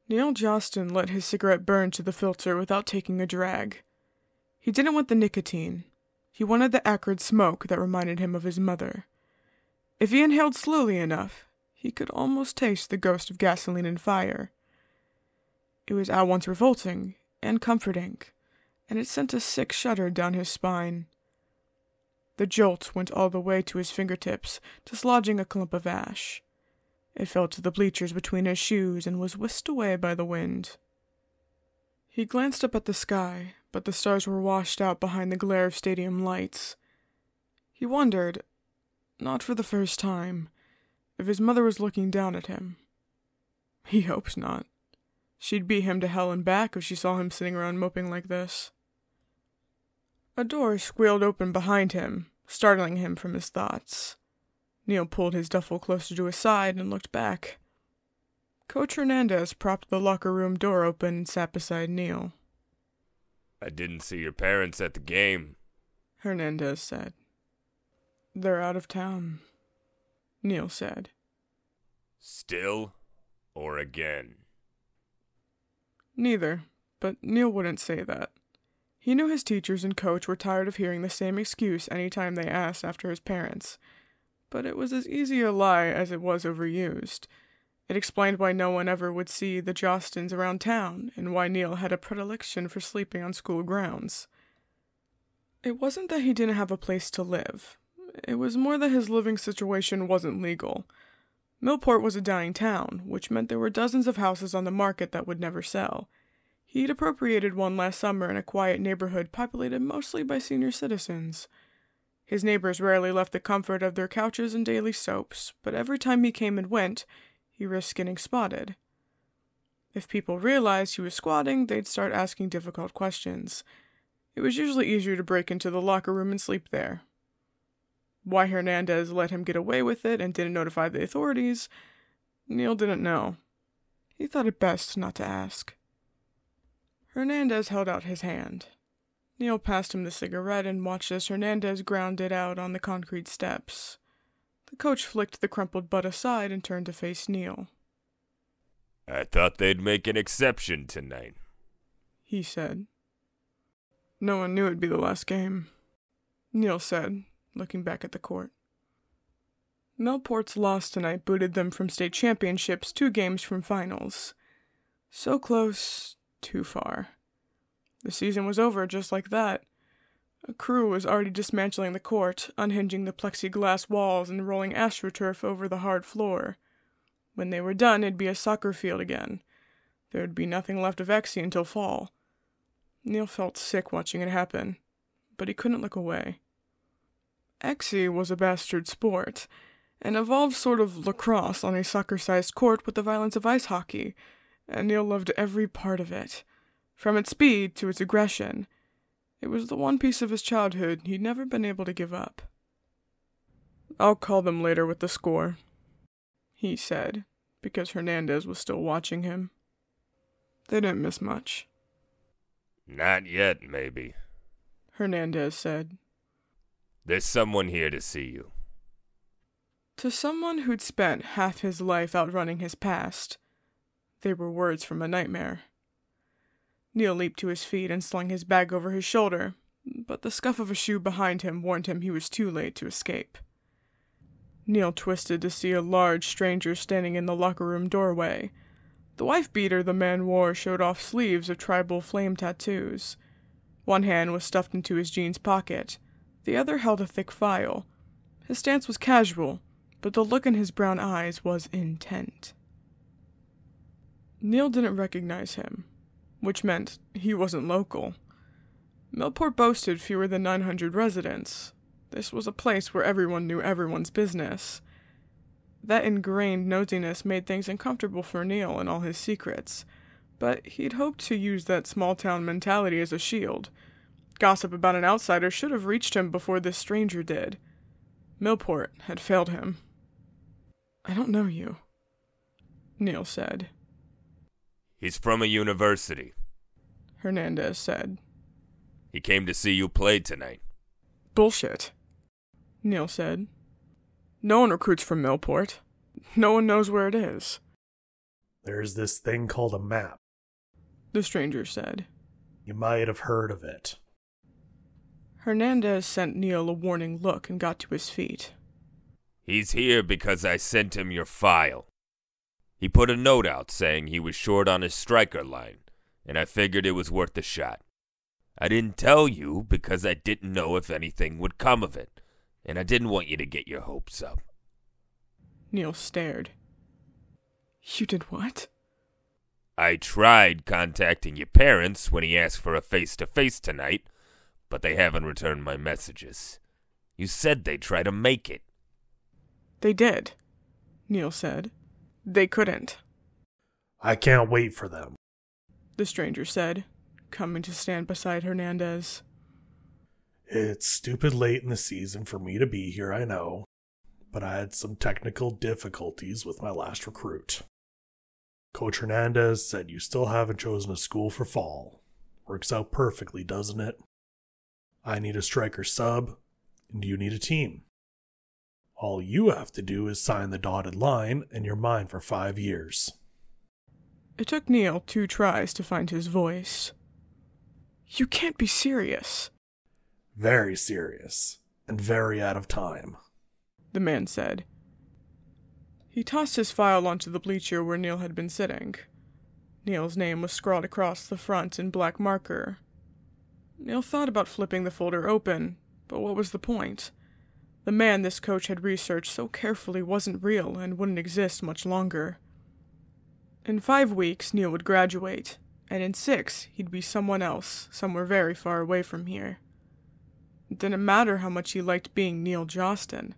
Neil Jostin let his cigarette burn to the filter without taking a drag. He didn't want the nicotine. He wanted the acrid smoke that reminded him of his mother. If he inhaled slowly enough, he could almost taste the ghost of gasoline and fire. It was at once revolting and comforting, and it sent a sick shudder down his spine. The jolt went all the way to his fingertips, dislodging a clump of ash. It fell to the bleachers between his shoes and was whisked away by the wind. He glanced up at the sky, but the stars were washed out behind the glare of stadium lights. He wondered, not for the first time, if his mother was looking down at him. He hoped not. She'd beat him to hell and back if she saw him sitting around moping like this. A door squealed open behind him, startling him from his thoughts. Neil pulled his duffel closer to his side and looked back. Coach Hernandez propped the locker room door open and sat beside Neil. "I didn't see your parents at the game," Hernandez said. "They're out of town," Neil said. "Still or again?" Neither, but Neil wouldn't say that. He knew his teachers and coach were tired of hearing the same excuse any time they asked after his parents. But it was as easy a lie as it was overused. It explained why no one ever would see the Jostins around town, and why Neil had a predilection for sleeping on school grounds. It wasn't that he didn't have a place to live. It was more that his living situation wasn't legal. Millport was a dying town, which meant there were dozens of houses on the market that would never sell. He'd appropriated one last summer in a quiet neighborhood populated mostly by senior citizens. His neighbors rarely left the comfort of their couches and daily soaps, but every time he came and went, he risked getting spotted. If people realized he was squatting, they'd start asking difficult questions. It was usually easier to break into the locker room and sleep there. Why Hernandez let him get away with it and didn't notify the authorities, Neil didn't know. He thought it best not to ask. Hernandez held out his hand. Neil passed him the cigarette and watched as Hernandez ground it out on the concrete steps. The coach flicked the crumpled butt aside and turned to face Neil. "I thought they'd make an exception tonight," he said. "No one knew it'd be the last game," Neil said, looking back at the court. Millport's loss tonight booted them from state championships 2 games from finals. So close, too far. The season was over just like that. A crew was already dismantling the court, unhinging the plexiglass walls and rolling astroturf over the hard floor. When they were done, it'd be a soccer field again. There'd be nothing left of Exie until fall. Neil felt sick watching it happen, but he couldn't look away. Exie was a bastard sport, an evolved sort of lacrosse on a soccer-sized court with the violence of ice hockey, and Neil loved every part of it, from its speed to its aggression. It was the one piece of his childhood he'd never been able to give up. "I'll call them later with the score," he said, because Hernandez was still watching him. They didn't miss much. "Not yet, maybe," Hernandez said. "There's someone here to see you." To someone who'd spent half his life outrunning his past, they were words from a nightmare. Neil leaped to his feet and slung his bag over his shoulder, but the scuff of a shoe behind him warned him he was too late to escape. Neil twisted to see a large stranger standing in the locker room doorway. The wife-beater the man wore showed off sleeves of tribal flame tattoos. One hand was stuffed into his jeans pocket. The other held a thick file. His stance was casual, but the look in his brown eyes was intent. Neil didn't recognize him, which meant he wasn't local. Millport boasted fewer than 900 residents. This was a place where everyone knew everyone's business. That ingrained nosiness made things uncomfortable for Neil and all his secrets, but he'd hoped to use that small-town mentality as a shield. Gossip about an outsider should have reached him before this stranger did. Millport had failed him. "I don't know you," Neil said. "He's from a university," Hernandez said. "He came to see you play tonight." "Bullshit," Neil said. "No one recruits from Millport. No one knows where it is." There's this thing called a map. The stranger said. You might have heard of it. Hernandez sent Neil a warning look and got to his feet. He's here because I sent him your file. He put a note out saying he was short on his striker line, and I figured it was worth a shot. I didn't tell you because I didn't know if anything would come of it, and I didn't want you to get your hopes up. Neil stared. You did what? I tried contacting your parents when he asked for a face-to-face tonight, but they haven't returned my messages. You said they'd try to make it. They did, Neil said. They couldn't. I can't wait for them, the stranger said, coming to stand beside Hernandez. It's stupid late in the season for me to be here, I know, but I had some technical difficulties with my last recruit. Coach Hernandez said you still haven't chosen a school for fall. Works out perfectly, doesn't it? I need a striker sub, and you need a team. All you have to do is sign the dotted line, and you're mine for 5 years. It took Neil 2 tries to find his voice. You can't be serious. Very serious, and very out of time, the man said. He tossed his file onto the bleacher where Neil had been sitting. Neil's name was scrawled across the front in black marker. Neil thought about flipping the folder open, but what was the point? The man this coach had researched so carefully wasn't real and wouldn't exist much longer. In 5 weeks, Neil would graduate, and in 6, he'd be someone else, somewhere very far away from here. It didn't matter how much he liked being Neil Jostin.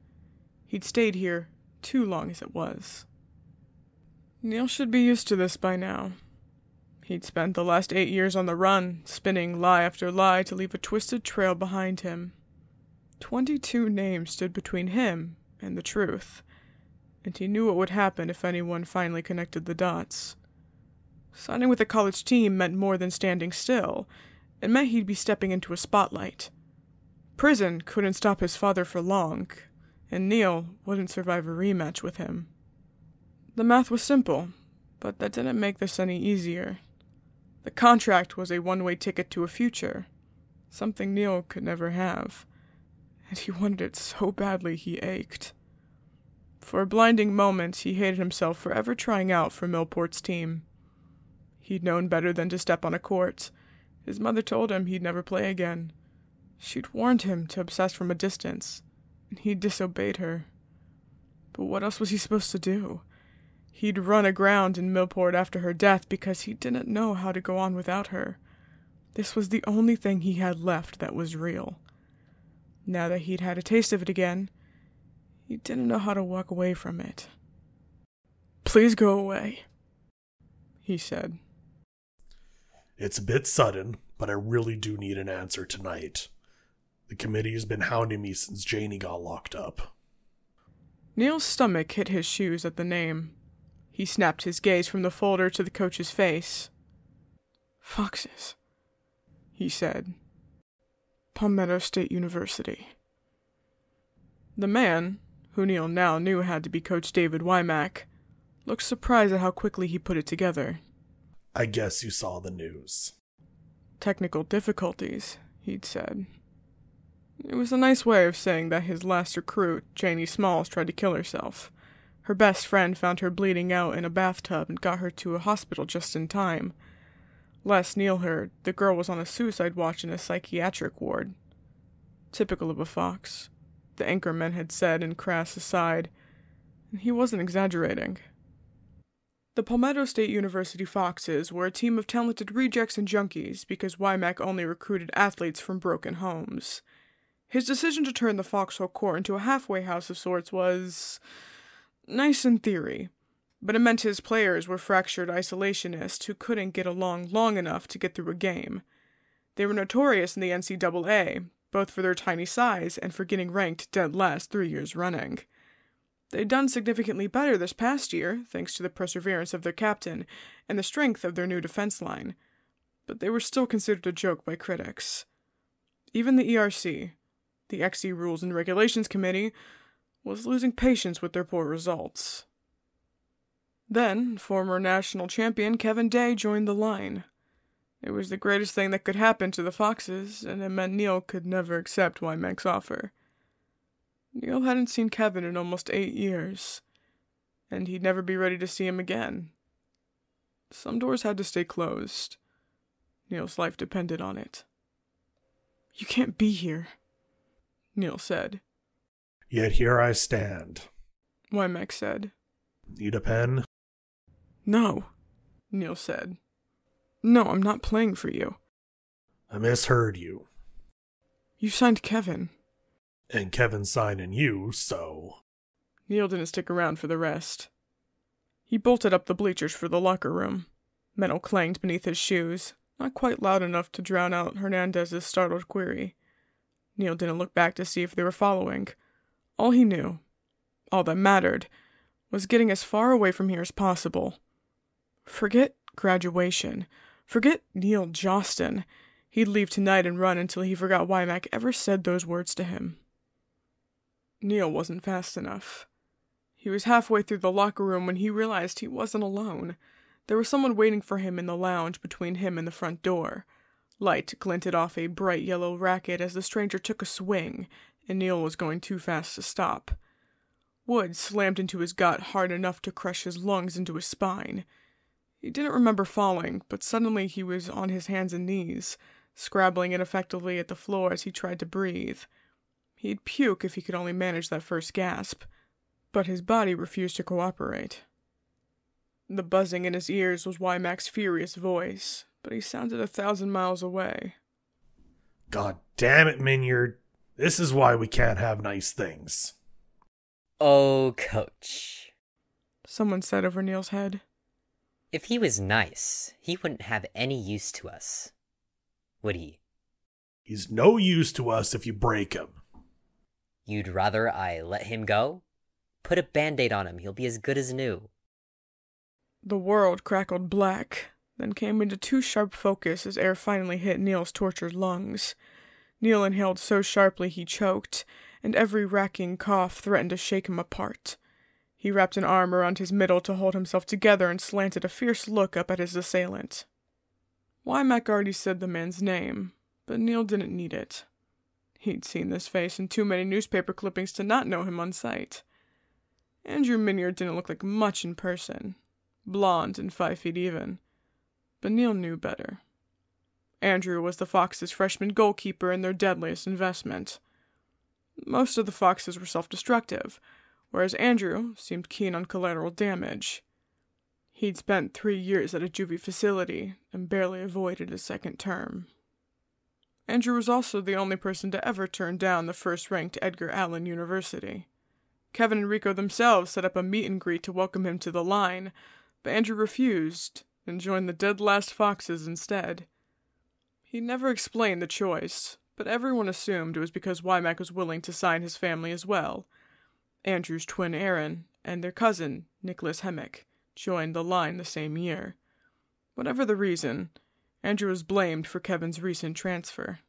He'd stayed here too long as it was. Neil should be used to this by now. He'd spent the last 8 years on the run, spinning lie after lie to leave a twisted trail behind him. 22 names stood between him and the truth, and he knew what would happen if anyone finally connected the dots. Signing with a college team meant more than standing still. It meant he'd be stepping into a spotlight. Prison couldn't stop his father for long, and Neil wouldn't survive a rematch with him. The math was simple, but that didn't make this any easier. The contract was a one-way ticket to a future, something Neil could never have, and he wanted it so badly he ached. For a blinding moment, he hated himself for ever trying out for Millport's team. He'd known better than to step on a court. His mother told him he'd never play again. She'd warned him to obsess from a distance, and he'd disobeyed her. But what else was he supposed to do? He'd run aground in Millport after her death because he didn't know how to go on without her. This was the only thing he had left that was real. Now that he'd had a taste of it again, he didn't know how to walk away from it. Please go away, he said. It's a bit sudden, but I really do need an answer tonight. The committee has been hounding me since Janie got locked up. Neil's stomach hit his shoes at the name. He snapped his gaze from the folder to the coach's face. Foxes, he said. Palmetto State University. The man, who Neil now knew had to be Coach David Wymack, looked surprised at how quickly he put it together. I guess you saw the news. Technical difficulties, he'd said. It was a nice way of saying that his last recruit, Janie Smalls, tried to kill herself. Her best friend found her bleeding out in a bathtub and got her to a hospital just in time. Last Neil heard, the girl was on a suicide watch in a psychiatric ward. Typical of a fox, the anchorman had said in crass aside, and he wasn't exaggerating. The Palmetto State University Foxes were a team of talented rejects and junkies because Wymack only recruited athletes from broken homes. His decision to turn the Foxhole court into a halfway house of sorts was nice in theory, but it meant his players were fractured isolationists who couldn't get along long enough to get through a game. They were notorious in the NCAA, both for their tiny size and for getting ranked dead last 3 years running. They'd done significantly better this past year, thanks to the perseverance of their captain and the strength of their new defense line, but they were still considered a joke by critics. Even the ERC, the XE Rules and Regulations Committee, was losing patience with their poor results. Then, former national champion Kevin Day joined the line. It was the greatest thing that could happen to the Foxes, and it meant Neil could never accept Wymack's offer. Neil hadn't seen Kevin in almost 8 years, and he'd never be ready to see him again. Some doors had to stay closed. Neil's life depended on it. "You can't be here," Neil said. "Yet here I stand," Wymack said. "Need a pen?" "No," Neil said. "No, I'm not playing for you." "I misheard you. "You signed Kevin." And Kevin's signing you, so..." Neil didn't stick around for the rest. He bolted up the bleachers for the locker room. Metal clanged beneath his shoes, not quite loud enough to drown out Hernandez's startled query. Neil didn't look back to see if they were following. All he knew, all that mattered, was getting as far away from here as possible. Forget graduation. Forget Neil Jostin. He'd leave tonight and run until he forgot Wymack ever said those words to him. Neil wasn't fast enough. He was halfway through the locker room when he realized he wasn't alone. There was someone waiting for him in the lounge between him and the front door. Light glinted off a bright yellow racket as the stranger took a swing, and Neil was going too fast to stop. Wood slammed into his gut hard enough to crush his lungs into his spine. He didn't remember falling, but suddenly he was on his hands and knees, scrabbling ineffectively at the floor as he tried to breathe. He'd puke if he could only manage that first gasp, but his body refused to cooperate. The buzzing in his ears was Wymack's furious voice, but he sounded 1,000 miles away. "God damn it, Minyard. This is why we can't have nice things." "Oh, Coach," someone said over Neil's head. "if he was nice, he wouldn't have any use to us. Would he?" "He's no use to us if you break him." "You'd rather I let him go? Put a Band-Aid on him, he'll be as good as new." The world crackled black, then came into too sharp focus as air finally hit Neil's tortured lungs. Neil inhaled so sharply he choked, and every racking cough threatened to shake him apart. He wrapped an arm around his middle to hold himself together and slanted a fierce look up at his assailant. Wymack already said the man's name, but Neil didn't need it. He'd seen this face in too many newspaper clippings to not know him on sight. Andrew Minyard didn't look like much in person, blond and 5 feet even, but Neil knew better. Andrew was the Foxes' freshman goalkeeper and their deadliest investment. Most of the Foxes were self-destructive, whereas Andrew seemed keen on collateral damage. He'd spent 3 years at a juvie facility and barely avoided his second term. Andrew was also the only person to ever turn down the first-ranked Edgar Allan University. Kevin and Rico themselves set up a meet and greet to welcome him to the line, but Andrew refused and joined the dead last Foxes instead. He never explained the choice, but everyone assumed it was because Wymack was willing to sign his family as well. Andrew's twin Aaron and their cousin, Nicholas Hemmick, joined the line the same year. Whatever the reason, Andrew was blamed for Kevin's recent transfer.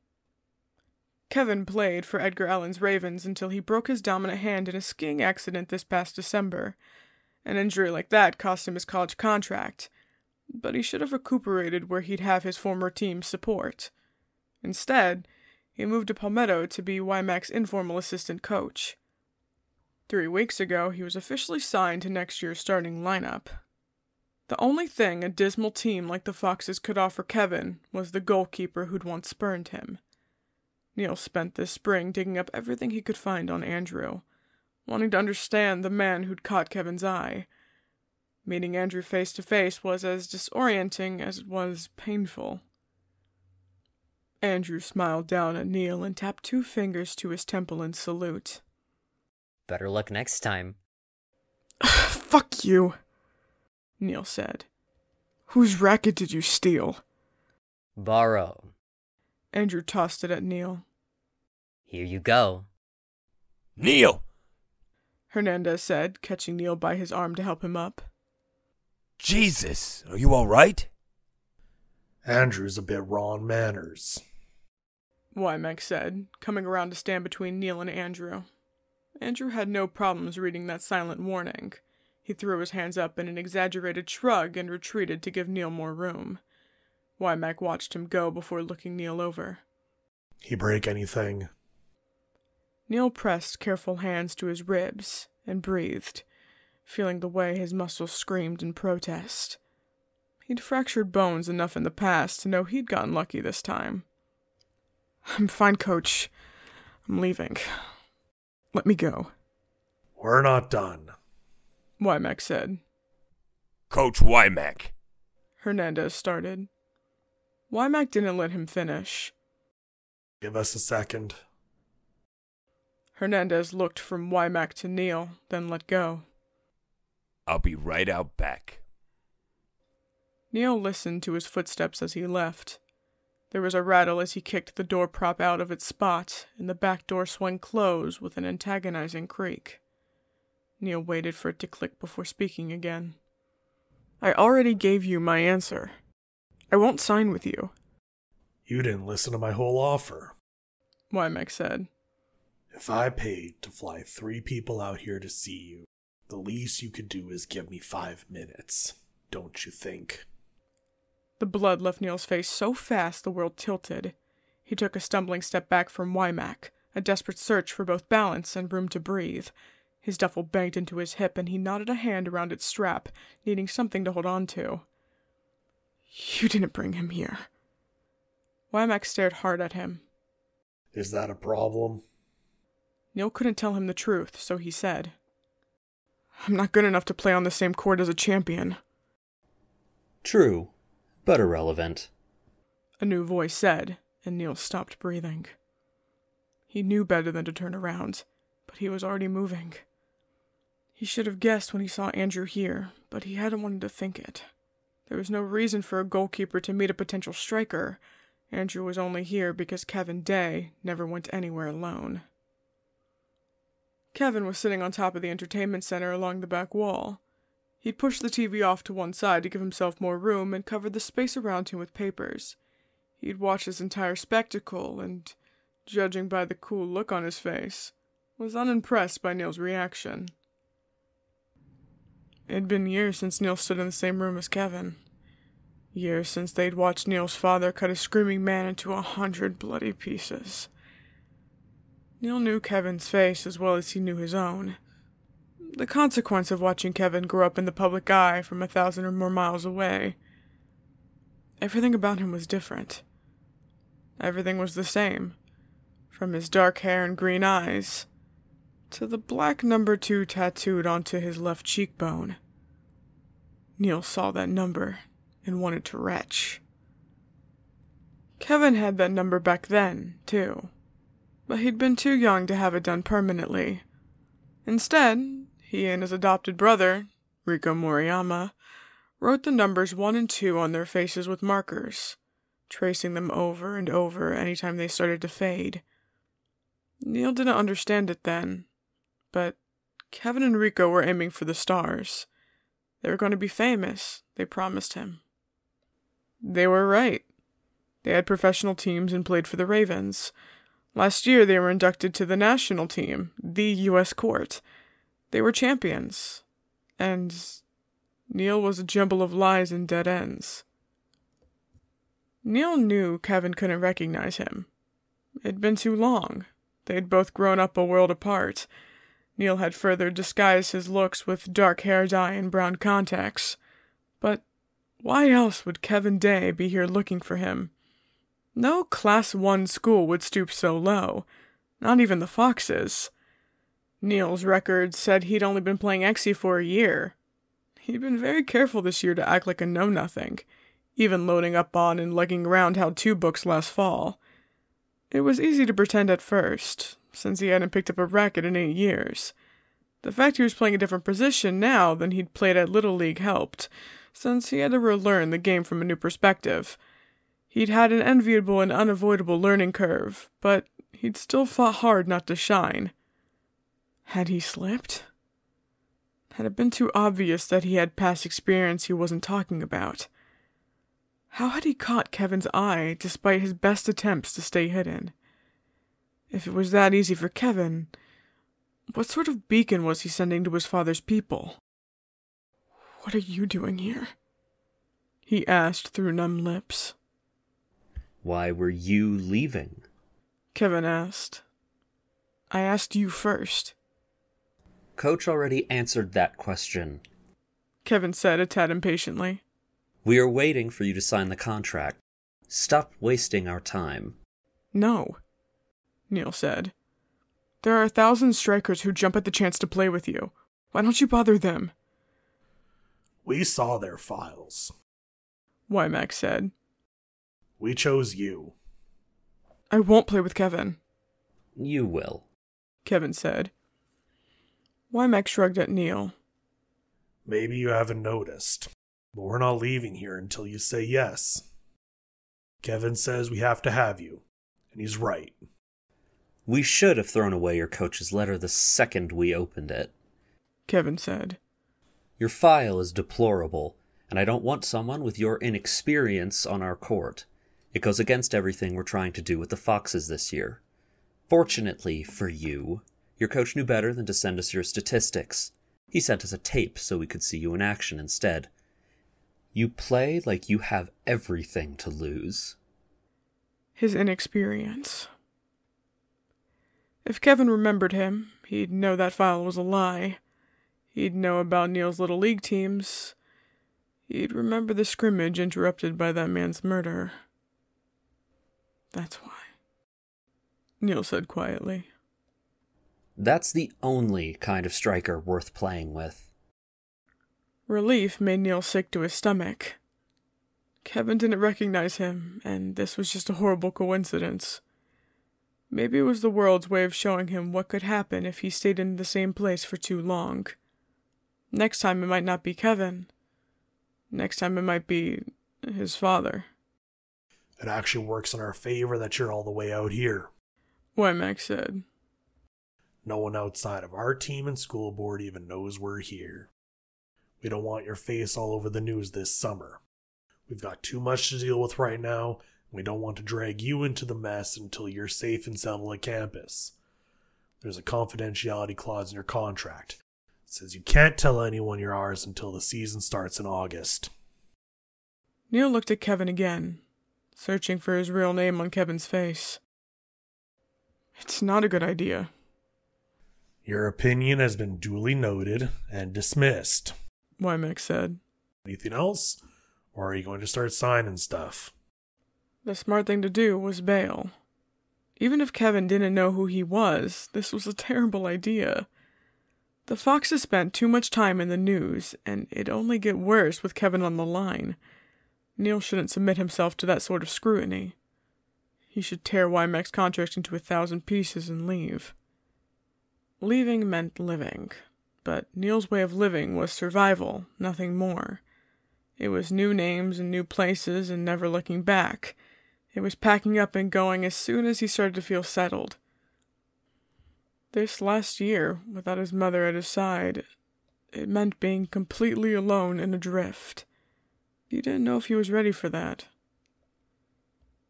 Kevin played for Edgar Allan's Ravens until he broke his dominant hand in a skiing accident this past December. An injury like that cost him his college contract, but he should have recuperated where he'd have his former team's support. Instead, he moved to Palmetto to be Wymack's informal assistant coach. 3 weeks ago, he was officially signed to next year's starting lineup. The only thing a dismal team like the Foxes could offer Kevin was the goalkeeper who'd once spurned him. Neil spent this spring digging up everything he could find on Andrew, wanting to understand the man who'd caught Kevin's eye. Meeting Andrew face to face was as disorienting as it was painful. Andrew smiled down at Neil and tapped 2 fingers to his temple in salute. "Better luck next time." "Fuck you," Neil said. "Whose racket did you steal?" "Borrow." Andrew tossed it at Neil. "Here you go." Neil! Hernandez said, catching Neil by his arm to help him up. Jesus, are you all right? "Andrew's a bit raw in manners," Wymack said, coming around to stand between Neil and Andrew. Andrew had no problems reading that silent warning. He threw his hands up in an exaggerated shrug and retreated to give Neil more room. Wymack watched him go before looking Neil over. He break anything? Neil pressed careful hands to his ribs and breathed, feeling the way his muscles screamed in protest. He'd fractured bones enough in the past to know he'd gotten lucky this time. "I'm fine, Coach. I'm leaving. Let me go." We're not done, Wymack said. Coach Wymack. Hernandez started. Wymack didn't let him finish. Give us a second. Hernandez looked from Wymack to Neil, then let go. I'll be right out back. Neil listened to his footsteps as he left. There was a rattle as he kicked the door prop out of its spot, and the back door swung closed with an antagonizing creak. Neil waited for it to click before speaking again. "I already gave you my answer. I won't sign with you," You didn't listen to my whole offer. Wymack said. If I paid to fly 3 people out here to see you, the least you could do is give me 5 minutes, don't you think? The blood left Neil's face so fast the world tilted. He took a stumbling step back from Wymack, a desperate search for both balance and room to breathe. His duffel banged into his hip, and he knotted a hand around its strap, needing something to hold on to. "You didn't bring him here." Wymack stared hard at him. Is that a problem? Neil couldn't tell him the truth, so he said, "I'm not good enough to play on the same court as a champion." True, but irrelevant, a new voice said, and Neil stopped breathing. He knew better than to turn around, but he was already moving. He should have guessed when he saw Andrew here, but he hadn't wanted to think it. There was no reason for a goalkeeper to meet a potential striker. Andrew was only here because Kevin Day never went anywhere alone. Kevin was sitting on top of the entertainment center along the back wall. He'd pushed the TV off to one side to give himself more room and covered the space around him with papers. He'd watched this entire spectacle and, judging by the cool look on his face, was unimpressed by Neil's reaction. It'd been years since Neil stood in the same room as Kevin. Years since they'd watched Neil's father cut a screaming man into 100 bloody pieces. Neil knew Kevin's face as well as he knew his own. The consequence of watching Kevin grow up in the public eye from 1,000 or more miles away. Everything about him was different. Everything was the same, from his dark hair and green eyes to the black number 2 tattooed onto his left cheekbone. Neil saw that number and wanted to retch. Kevin had that number back then, too, but he'd been too young to have it done permanently. Instead, he and his adopted brother, Rico Moriyama, wrote the numbers 1 and 2 on their faces with markers, tracing them over and over anytime they started to fade. Neil didn't understand it then, but Kevin and Rico were aiming for the stars. They were going to be famous, they promised him. They were right. They had professional teams and played for the Ravens. Last year they were inducted to the national team, the U.S. court. They were champions. And Neil was a jumble of lies and dead ends. Neil knew Kevin couldn't recognize him. It'd been too long. They'd both grown up a world apart. Neil had further disguised his looks with dark hair dye and brown contacts. But why else would Kevin Day be here looking for him? No Class 1 school would stoop so low. Not even the Foxes. Neil's record said he'd only been playing Exy for a year. He'd been very careful this year to act like a know-nothing, even loading up on and lugging around How-To books last fall. It was easy to pretend at first, since he hadn't picked up a racket in 8 years. The fact he was playing a different position now than he'd played at Little League helped, since he had to relearn the game from a new perspective. He'd had an enviable and unavoidable learning curve, but he'd still fought hard not to shine. Had he slipped? Had it been too obvious that he had past experience he wasn't talking about? How had he caught Kevin's eye despite his best attempts to stay hidden? If it was that easy for Kevin, what sort of beacon was he sending to his father's people? What are you doing here? He asked through numb lips. Why were you leaving? Kevin asked. I asked you first. Coach already answered that question. Kevin said a tad impatiently. We are waiting for you to sign the contract. Stop wasting our time. No, Neil said. There are 1,000 strikers who jump at the chance to play with you. Why don't you bother them? We saw their files. Wymack said. We chose you. I won't play with Kevin. You will, Kevin said. Wymack shrugged at Neil. Maybe you haven't noticed, but we're not leaving here until you say yes. Kevin says we have to have you, and he's right. We should have thrown away your coach's letter the second we opened it, Kevin said. Your file is deplorable, and I don't want someone with your inexperience on our court. It goes against everything we're trying to do with the Foxes this year. Fortunately for you, your coach knew better than to send us your statistics. He sent us a tape so we could see you in action instead. You play like you have everything to lose. His inexperience. If Kevin remembered him, he'd know that file was a lie. He'd know about Neil's little league teams. He'd remember the scrimmage interrupted by that man's murder. That's why, Neil said quietly. That's the only kind of striker worth playing with. Relief made Neil sick to his stomach. Kevin didn't recognize him, and this was just a horrible coincidence. Maybe it was the world's way of showing him what could happen if he stayed in the same place for too long. Next time it might not be Kevin. Next time it might be his father. It actually works in our favor that you're all the way out here, Wymack said. No one outside of our team and school board even knows we're here. We don't want your face all over the news this summer. We've got too much to deal with right now, and we don't want to drag you into the mess until you're safe and settled at campus. There's a confidentiality clause in your contract. It says you can't tell anyone you're ours until the season starts in August. Neil looked at Kevin again, searching for his real name on Kevin's face. It's not a good idea. Your opinion has been duly noted and dismissed, Wymack said. Anything else? Or are you going to start signing stuff? The smart thing to do was bail. Even if Kevin didn't know who he was, this was a terrible idea. The Foxes spent too much time in the news, and it'd only get worse with Kevin on the line. Neil shouldn't submit himself to that sort of scrutiny. He should tear Wymack's contract into 1,000 pieces and leave. Leaving meant living, but Neil's way of living was survival, nothing more. It was new names and new places and never looking back. It was packing up and going as soon as he started to feel settled. This last year, without his mother at his side, it meant being completely alone and adrift. He didn't know if he was ready for that.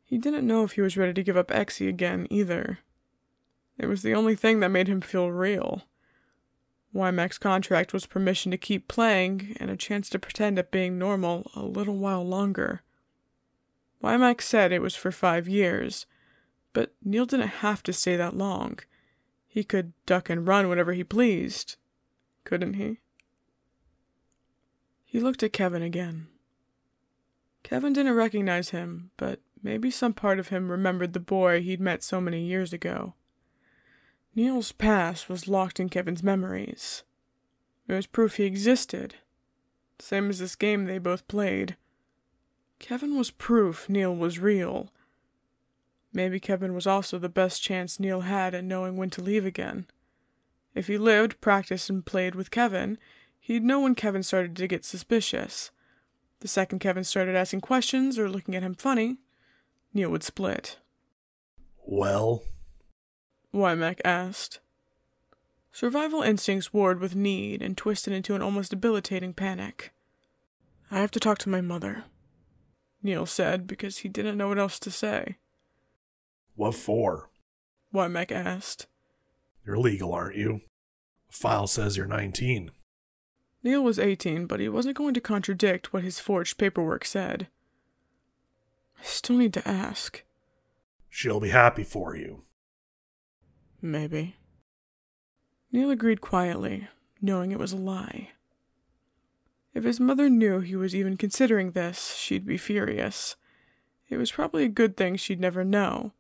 He didn't know if he was ready to give up Exie again, either. It was the only thing that made him feel real. Wymack's contract was permission to keep playing and a chance to pretend at being normal a little while longer. Wymack said it was for 5 years, but Neil didn't have to stay that long. He could duck and run whenever he pleased, couldn't he? He looked at Kevin again. Kevin didn't recognize him, but maybe some part of him remembered the boy he'd met so many years ago. Neil's past was locked in Kevin's memories. It was proof he existed, same as this game they both played. Kevin was proof Neil was real. Maybe Kevin was also the best chance Neil had at knowing when to leave again. If he lived, practiced, and played with Kevin, he'd know when Kevin started to get suspicious. The second Kevin started asking questions or looking at him funny, Neil would split. Well? Wymack asked. Survival instincts warred with need and twisted into an almost debilitating panic. I have to talk to my mother, Neil said, because he didn't know what else to say. What for? Wymack asked. You're legal, aren't you? The file says you're 19. Neil was 18, but he wasn't going to contradict what his forged paperwork said. I still need to ask. She'll be happy for you. Maybe. Neil agreed quietly, knowing it was a lie. If his mother knew he was even considering this, she'd be furious. It was probably a good thing she'd never know.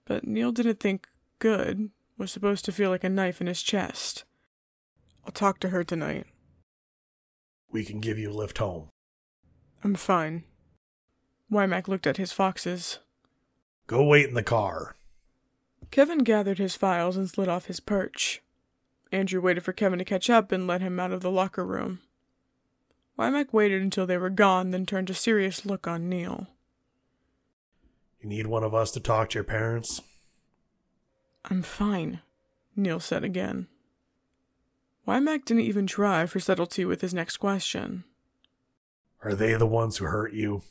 But Neil didn't think good was supposed to feel like a knife in his chest. I'll talk to her tonight. We can give you a lift home. I'm fine. Wymack looked at his foxes. Go wait in the car. Kevin gathered his files and slid off his perch. Andrew waited for Kevin to catch up and led him out of the locker room. Wymack waited until they were gone, then turned a serious look on Neil. You need one of us to talk to your parents? I'm fine, Neil said again. Wymack didn't even try for subtlety with his next question. Are they the ones who hurt you?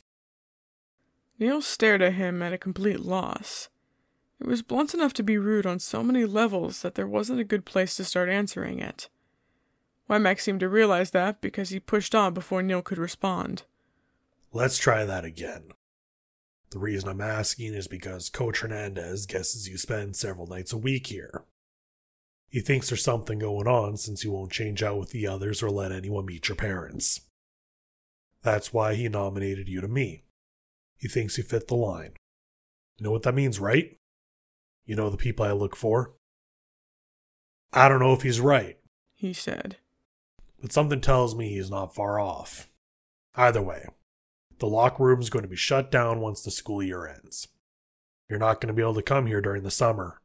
Neil stared at him at a complete loss. It was blunt enough to be rude on so many levels that there wasn't a good place to start answering it. Wymack seemed to realize that because he pushed on before Neil could respond. Let's try that again. The reason I'm asking is because Coach Hernandez guesses you spend several nights a week here. He thinks there's something going on since you won't change out with the others or let anyone meet your parents. That's why he nominated you to me. He thinks you fit the line. You know what that means, right? You know the people I look for? I don't know if he's right, he said. But something tells me he's not far off. Either way, the locker room is going to be shut down once the school year ends. You're not going to be able to come here during the summer.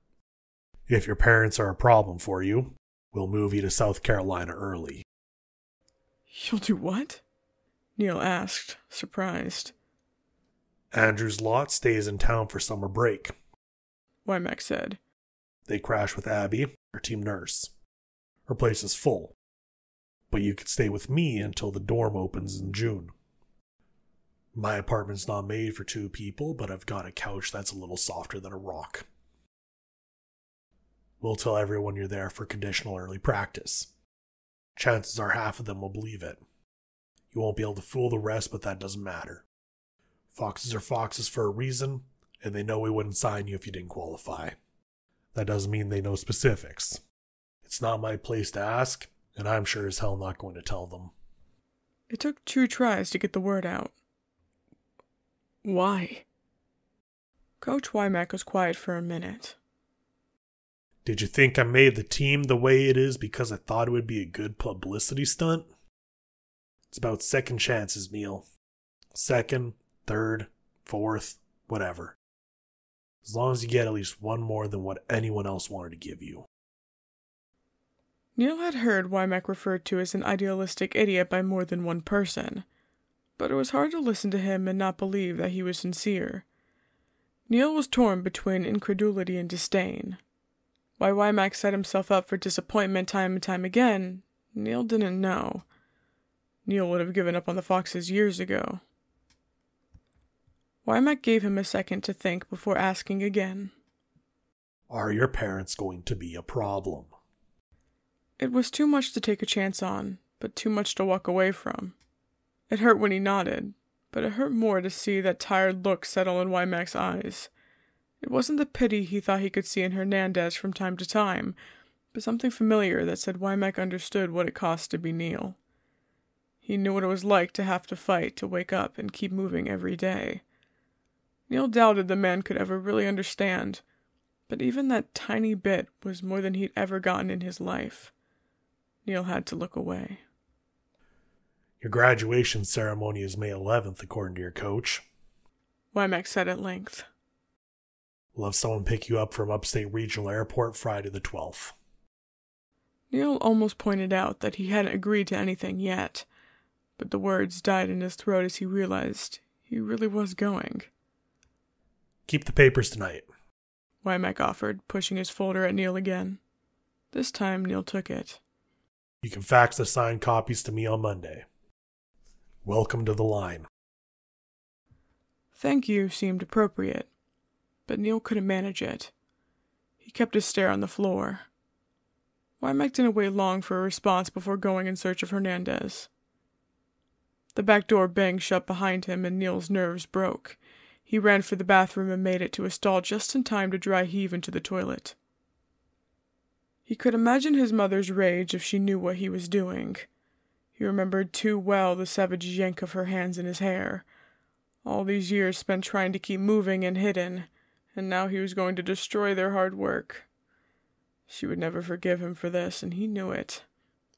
If your parents are a problem for you, we'll move you to South Carolina early. You'll do what? Neil asked, surprised. Andrew's lot stays in town for summer break, Wymack said. They crash with Abby, our team nurse. Her place is full, but you could stay with me until the dorm opens in June. My apartment's not made for 2 people, but I've got a couch that's a little softer than a rock. We'll tell everyone you're there for conditional early practice. Chances are half of them will believe it. You won't be able to fool the rest, but that doesn't matter. Foxes are foxes for a reason, and they know we wouldn't sign you if you didn't qualify. That doesn't mean they know specifics. It's not my place to ask, and I'm sure as hell not going to tell them. It took 2 tries to get the word out. Why? Coach Wymack was quiet for a minute. Did you think I made the team the way it is because I thought it would be a good publicity stunt? It's about second chances, Neil. Second, third, fourth, whatever. As long as you get at least one more than what anyone else wanted to give you. Neil had heard Wymack referred to as an idealistic idiot by more than one person, but it was hard to listen to him and not believe that he was sincere. Neil was torn between incredulity and disdain. Why Wymack set himself up for disappointment time and time again, Neil didn't know. Neil would have given up on the Foxes years ago. Wymack gave him a second to think before asking again. Are your parents going to be a problem? It was too much to take a chance on, but too much to walk away from. It hurt when he nodded, but it hurt more to see that tired look settle in Wymack's eyes. It wasn't the pity he thought he could see in Hernandez from time to time, but something familiar that said Wymack understood what it cost to be Neil. He knew what it was like to have to fight to wake up and keep moving every day. Neil doubted the man could ever really understand, but even that tiny bit was more than he'd ever gotten in his life. Neil had to look away. Your graduation ceremony is May 11th, according to your coach, Wymack said at length. We'll have someone pick you up from Upstate Regional Airport Friday the 12th. Neil almost pointed out that he hadn't agreed to anything yet, but the words died in his throat as he realized he really was going. Keep the papers tonight, Wymack offered, pushing his folder at Neil again. This time Neil took it. You can fax the signed copies to me on Monday. Welcome to the line. Thank you seemed appropriate, but Neil couldn't manage it. He kept his stare on the floor. Wymack didn't wait long for a response before going in search of Hernandez. The back door banged shut behind him and Neil's nerves broke. He ran for the bathroom and made it to a stall just in time to dry heave into the toilet. He could imagine his mother's rage if she knew what he was doing. He remembered too well the savage yank of her hands in his hair. All these years spent trying to keep moving and hidden, and now he was going to destroy their hard work. She would never forgive him for this, and he knew it,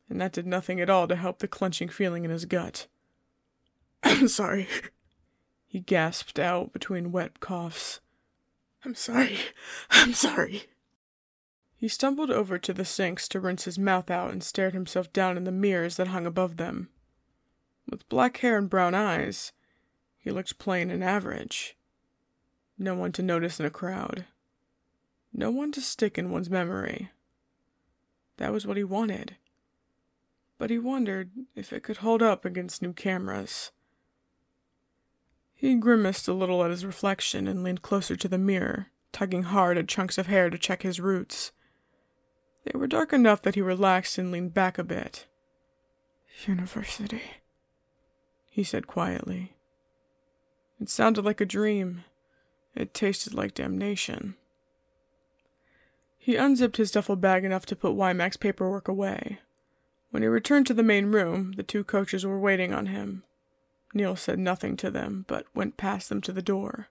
and that did nothing at all to help the clenching feeling in his gut. I'm sorry, he gasped out between wet coughs. I'm sorry. He stumbled over to the sinks to rinse his mouth out and stared himself down in the mirrors that hung above them. With black hair and brown eyes, he looked plain and average. No one to notice in a crowd. No one to stick in one's memory. That was what he wanted. But he wondered if it could hold up against new cameras. He grimaced a little at his reflection and leaned closer to the mirror, tugging hard at chunks of hair to check his roots. They were dark enough that he relaxed and leaned back a bit. University, he said quietly. It sounded like a dream. It tasted like damnation. He unzipped his duffel bag enough to put Wymack's paperwork away. When he returned to the main room, the two coaches were waiting on him. Neil said nothing to them, but went past them to the door.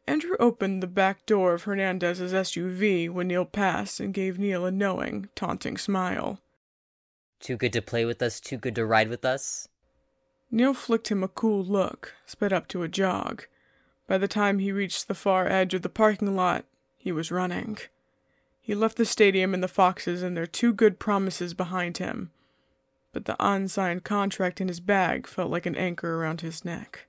Andrew opened the back door of Hernandez's SUV when Neil passed and gave Neil a knowing, taunting smile. Too good to play with us, too good to ride with us? Neil flicked him a cool look, sped up to a jog. By the time he reached the far edge of the parking lot, he was running. He left the stadium and the Foxes and their two good promises behind him, but the unsigned contract in his bag felt like an anchor around his neck.